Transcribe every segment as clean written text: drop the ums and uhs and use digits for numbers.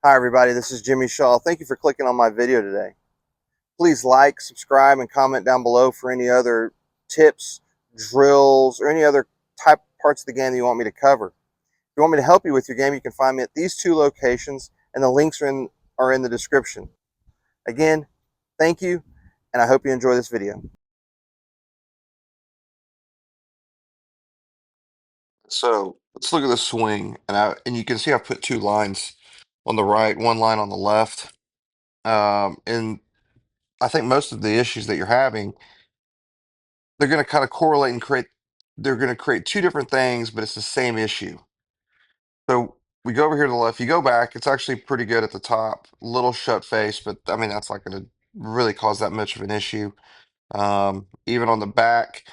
Hi everybody, this is Jimmy Shaw. Thank you for clicking on my video today. Please like, subscribe, and comment down below for any other tips, drills, or any other type parts of the game that you want me to cover. If you want me to help you with your game, you can find me at these two locations, and the links are in the description. Again, thank you, and I hope you enjoy this video. So let's look at the swing, and you can see I've put two lines on the right, one line on the left. And I think most of the issues that you're having, they're going to kind of correlate and create. They're going to create two different things, but it's the same issue. So we go over here to the left. You go back, it's actually pretty good at the top. Little shut face, but I mean that's not going to really cause that much of an issue. Even on the back,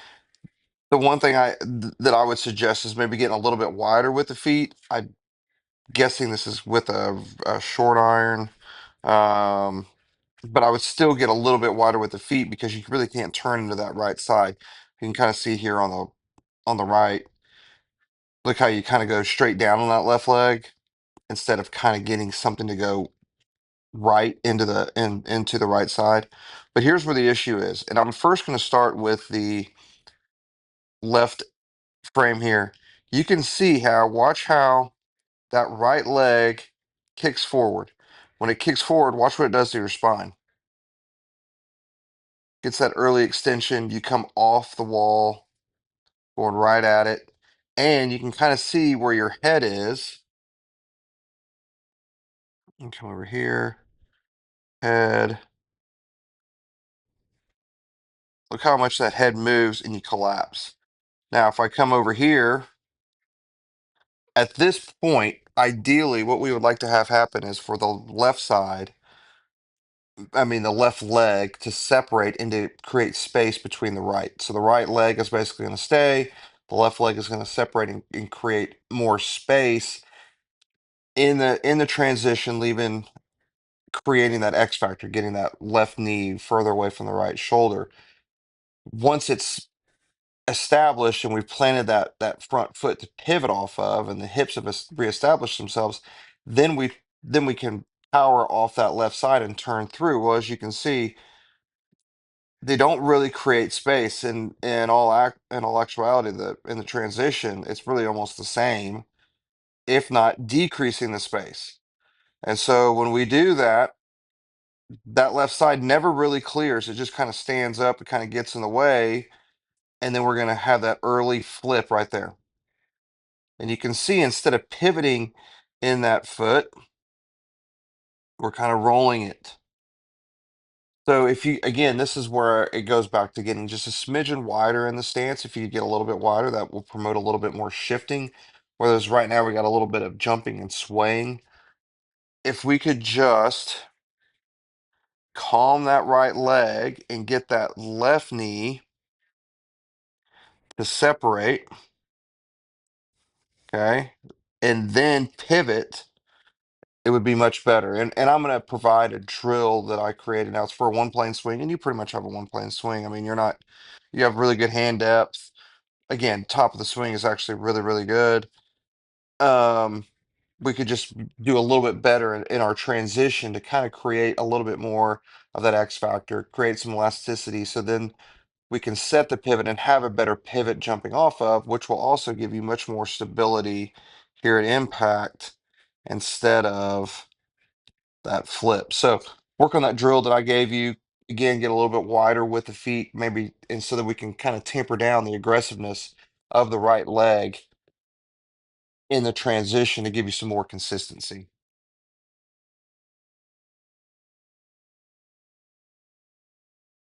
the one thing that I would suggest is maybe getting a little bit wider with the feet. I'm guessing this is with a short iron, um, but I would still get a little bit wider with the feet because you really can't turn into that right side. You can kind of see here on the right. Look how you kind of go straight down on that left leg instead of kind of getting something to go right into the right side. But here's where the issue is. And I'm first going to start with the left frame here. You can see watch how that right leg kicks forward. When it kicks forward, watch what it does to your spine. Gets that early extension. You come off the wall, going right at it. And you can kind of see where your head is. And come over here, head. Look how much that head moves and you collapse. Now, if I come over here, at this point, ideally, what we would like to have happen is for the left side, I mean, the left leg to separate and to create space between the right. So the right leg is basically going to stay. The left leg is going to separate and create more space in the transition, leaving creating that X factor, getting that left knee further away from the right shoulder. Once it's established and we've planted that front foot to pivot off of and the hips have reestablished themselves, then we can power off that left side and turn through. Well, as you can see, they don't really create space in all actuality. In the transition, it's really almost the same, if not decreasing the space. And so when we do that, that left side never really clears. It just kind of stands up, it kind of gets in the way, and then we're going to have that early flip right there. And you can see instead of pivoting in that foot, we're kind of rolling it. So if you, again, this is where it goes back to getting just a smidgen wider in the stance. If you get a little bit wider, that will promote a little bit more shifting. Whereas right now we got a little bit of jumping and swaying. If we could just calm that right leg and get that left knee to separate, okay, and then pivot, it would be much better. And I'm going to provide a drill that I created. Now it's for a one plane swing, and you pretty much have a one plane swing. I mean, you have really good hand depth. Again, top of the swing is actually really, really good. Um, we could just do a little bit better in our transition to kind of create a little bit more of that X factor, create some elasticity. So then we can set the pivot and have a better pivot jumping off of, which will also give you much more stability here at impact instead of that flip. So work on that drill that I gave you. Again, get a little bit wider with the feet, maybe, and so that we can kind of temper down the aggressiveness of the right leg in the transition to give you some more consistency.